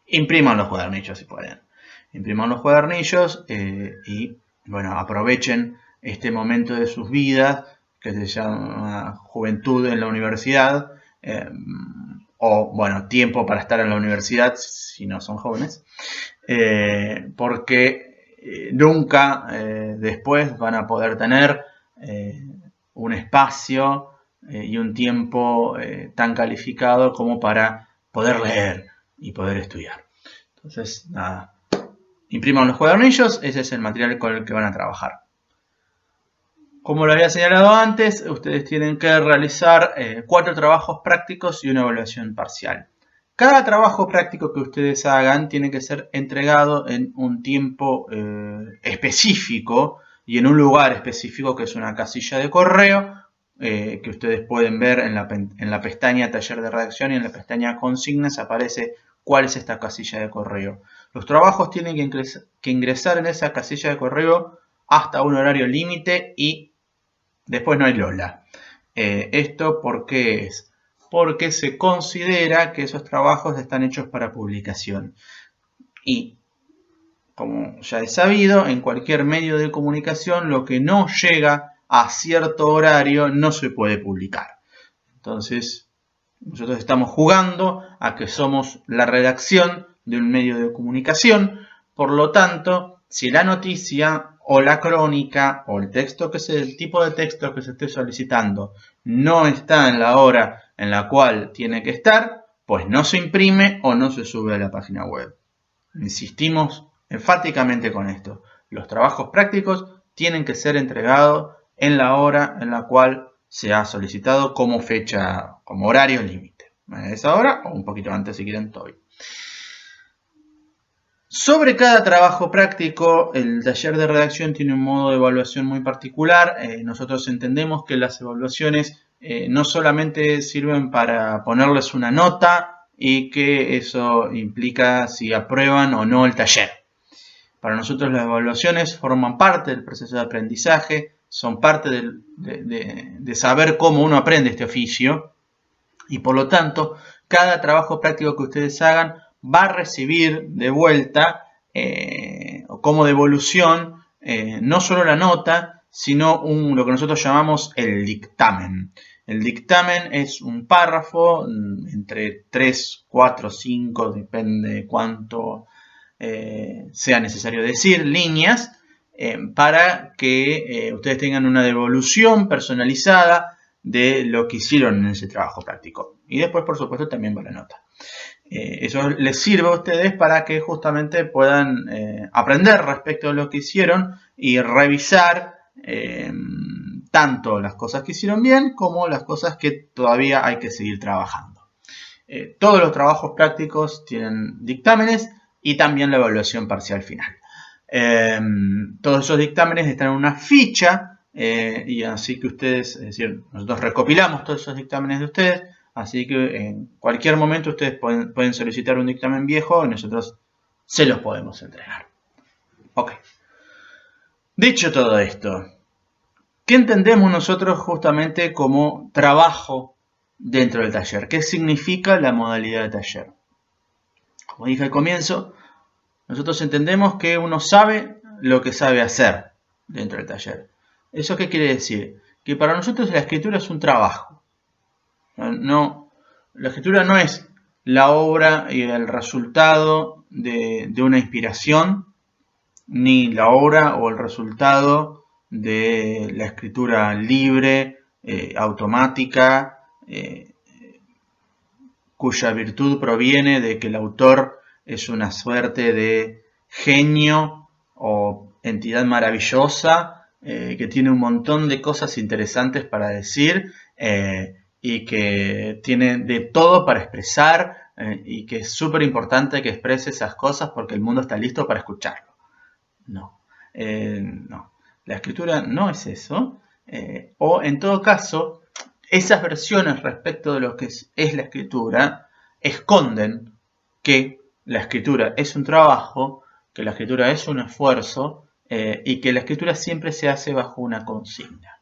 impriman los cuadernillos si pueden. Impriman los cuadernillos y bueno, aprovechen este momento de sus vidas que se llama juventud en la universidad, o bueno, tiempo para estar en la universidad si no son jóvenes, porque nunca después van a poder tener un espacio y un tiempo tan calificado como para poder leer y poder estudiar. Entonces, nada, impriman los cuadernillos, ese es el material con el que van a trabajar. Como lo había señalado antes, ustedes tienen que realizar 4 trabajos prácticos y una evaluación parcial. Cada trabajo práctico que ustedes hagan tiene que ser entregado en un tiempo específico y en un lugar específico, que es una casilla de correo, que ustedes pueden ver en la pestaña Taller de Redacción, y en la pestaña Consignas aparece cuál es esta casilla de correo. Los trabajos tienen que ingresar en esa casilla de correo hasta un horario límite y después no hay Lola. ¿Esto por qué es? Porque se considera que esos trabajos están hechos para publicación. Y, como ya es sabido, en cualquier medio de comunicación lo que no llega a cierto horario no se puede publicar. Entonces, nosotros estamos jugando a que somos la redacción de un medio de comunicación. Por lo tanto, si la noticia o la crónica o el texto el tipo de texto que se esté solicitando no está en la hora en la cual tiene que estar, pues no se imprime o no se sube a la página web. Insistimos enfáticamente con esto. Los trabajos prácticos tienen que ser entregados en la hora en la cual se ha solicitado como fecha, como horario límite. A esa hora o un poquito antes si quieren todavía. Sobre cada trabajo práctico, el taller de redacción tiene un modo de evaluación muy particular. Nosotros entendemos que las evaluaciones no solamente sirven para ponerles una nota y que eso implica si aprueban o no el taller. Para nosotros las evaluaciones forman parte del proceso de aprendizaje, son parte de saber cómo uno aprende este oficio, y por lo tanto cada trabajo práctico que ustedes hagan va a recibir de vuelta como devolución no solo la nota, sino lo que nosotros llamamos el dictamen. El dictamen es un párrafo entre 3, 4, 5, depende de cuánto sea necesario decir, líneas, para que ustedes tengan una devolución personalizada de lo que hicieron en ese trabajo práctico. Y después, por supuesto, también va la nota. Eso les sirve a ustedes para que justamente puedan aprender respecto de lo que hicieron y revisar tanto las cosas que hicieron bien como las cosas que todavía hay que seguir trabajando. Todos los trabajos prácticos tienen dictámenes y también la evaluación parcial final. Todos esos dictámenes están en una ficha y así que ustedes, es decir, nosotros recopilamos todos esos dictámenes de ustedes, así que en cualquier momento ustedes pueden solicitar un dictamen viejo y nosotros se los podemos entregar. Ok. Dicho todo esto, ¿qué entendemos nosotros justamente como trabajo dentro del taller? ¿Qué significa la modalidad de taller? Como dije al comienzo, nosotros entendemos que uno sabe lo que sabe hacer dentro del taller. ¿Eso qué quiere decir? Que para nosotros la escritura es un trabajo. La escritura no es la obra y el resultado de una inspiración, ni la obra o el resultado de la escritura libre, automática, cuya virtud proviene de que el autor es una suerte de genio o entidad maravillosa que tiene un montón de cosas interesantes para decir y que tiene de todo para expresar y que es súper importante que exprese esas cosas porque el mundo está listo para escucharlo. No. La escritura no es eso. O en todo caso, esas versiones respecto de lo que es la escritura esconden que la escritura es un trabajo, que la escritura es un esfuerzo y que la escritura siempre se hace bajo una consigna.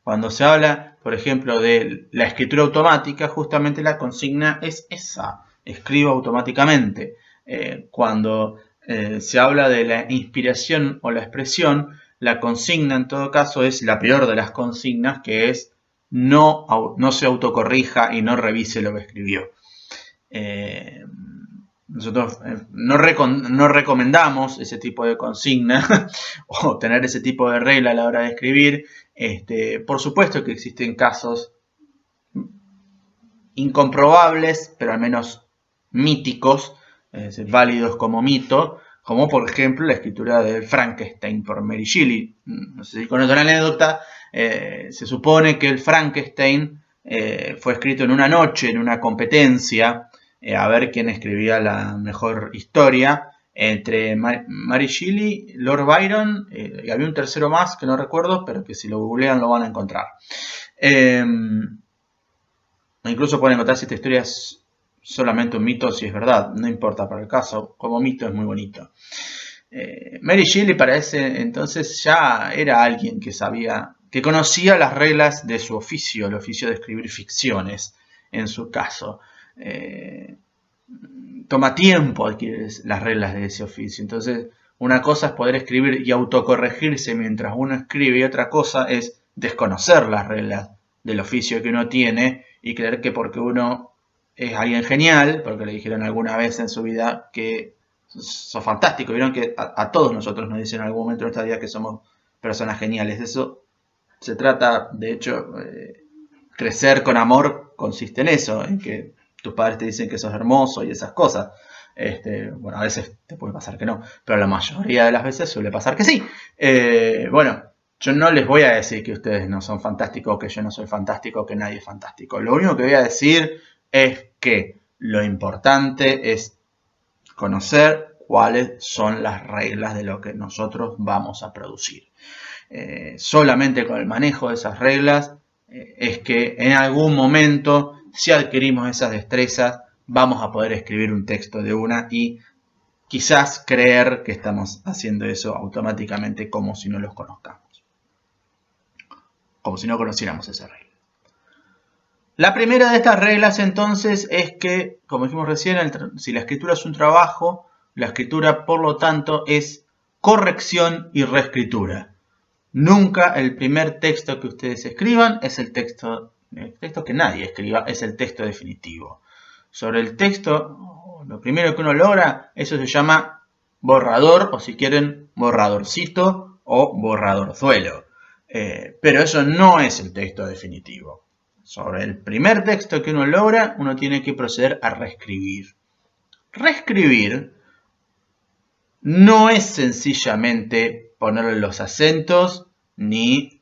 Cuando se habla, por ejemplo, de la escritura automática, justamente la consigna es esa: escribo automáticamente. Cuando se habla de la inspiración o la expresión, la consigna en todo caso es la peor de las consignas, que es no se autocorrija y no revise lo que escribió. Nosotros no recomendamos ese tipo de consigna o tener ese tipo de regla a la hora de escribir. Por supuesto que existen casos incomprobables, pero al menos míticos, válidos como mito, como por ejemplo la escritura de Frankenstein por Mary Shelley. No sé si conocen la anécdota. Se supone que el Frankenstein fue escrito en una noche, en una competencia, a ver quién escribía la mejor historia, entre Mary Shelley, Lord Byron, y había un tercero más que no recuerdo, pero que si lo googlean lo van a encontrar. Incluso pueden encontrar si esta historia es solamente un mito o si es verdad, no importa para el caso, como mito es muy bonito. Mary Shelley para ese entonces ya era alguien que sabía, que conocía las reglas de su oficio, el oficio de escribir ficciones, en su caso. Toma tiempo adquirir las reglas de ese oficio, entonces una cosa es poder escribir y autocorregirse mientras uno escribe y otra cosa es desconocer las reglas del oficio que uno tiene y creer que porque uno es alguien genial, porque le dijeron alguna vez en su vida que sos fantástico. Vieron que a todos nosotros nos dicen en algún momento de nuestra vida que somos personas geniales. Eso se trata, de hecho, crecer con amor consiste en eso, en que tus padres te dicen que sos hermoso y esas cosas. Bueno, a veces te puede pasar que no, pero la mayoría de las veces suele pasar que sí. Bueno, yo no les voy a decir que ustedes no son fantásticos, que yo no soy fantástico, que nadie es fantástico. Lo único que voy a decir es que lo importante es conocer cuáles son las reglas de lo que nosotros vamos a producir. Solamente con el manejo de esas reglas es que en algún momento, si adquirimos esas destrezas, vamos a poder escribir un texto de una y quizás creer que estamos haciendo eso automáticamente como si no los conozcamos. Como si no conociéramos esa regla. La primera de estas reglas entonces es que, como dijimos recién, si la escritura es un trabajo, la escritura por lo tanto es corrección y reescritura. Nunca el primer texto que ustedes escriban es el texto que nadie escriba, es el texto definitivo. Sobre el texto, lo primero que uno logra, eso se llama borrador, o si quieren, borradorcito o borradorzuelo. Pero eso no es el texto definitivo. Sobre el primer texto que uno logra, uno tiene que proceder a reescribir. Reescribir no es sencillamente ponerle los acentos ni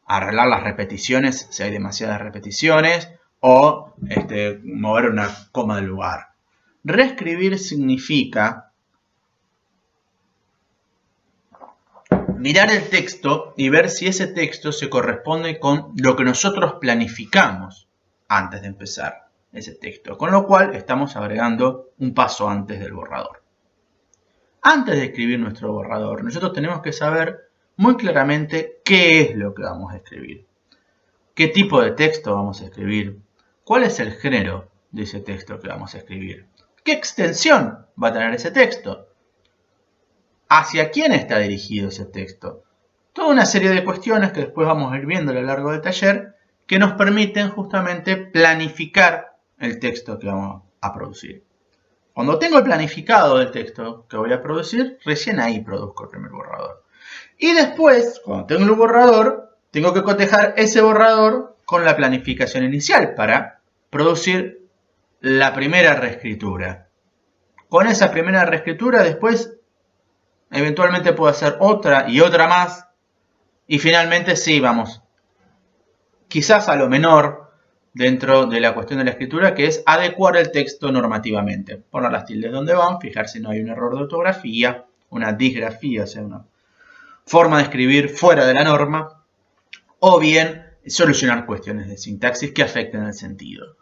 arreglar las repeticiones si hay demasiadas repeticiones o mover una coma del lugar. Reescribir significa mirar el texto y ver si ese texto se corresponde con lo que nosotros planificamos antes de empezar ese texto, con lo cual estamos agregando un paso antes del borrador. Antes de escribir nuestro borrador, nosotros tenemos que saber muy claramente qué es lo que vamos a escribir, qué tipo de texto vamos a escribir, cuál es el género de ese texto que vamos a escribir, qué extensión va a tener ese texto, hacia quién está dirigido ese texto. Toda una serie de cuestiones que después vamos a ir viendo a lo largo del taller que nos permiten justamente planificar el texto que vamos a producir. Cuando tengo el planificado del texto que voy a producir, recién ahí produzco el primer borrador. Y después, cuando tengo el borrador, tengo que cotejar ese borrador con la planificación inicial para producir la primera reescritura. Con esa primera reescritura después eventualmente puedo hacer otra y otra más. Y finalmente sí, vamos, quizás a lo menor dentro de la cuestión de la escritura, que es adecuar el texto normativamente. Poner las tildes donde van, fijar si no hay un error de ortografía, una disgrafía, o sea, una forma de escribir fuera de la norma, o bien solucionar cuestiones de sintaxis que afecten el sentido.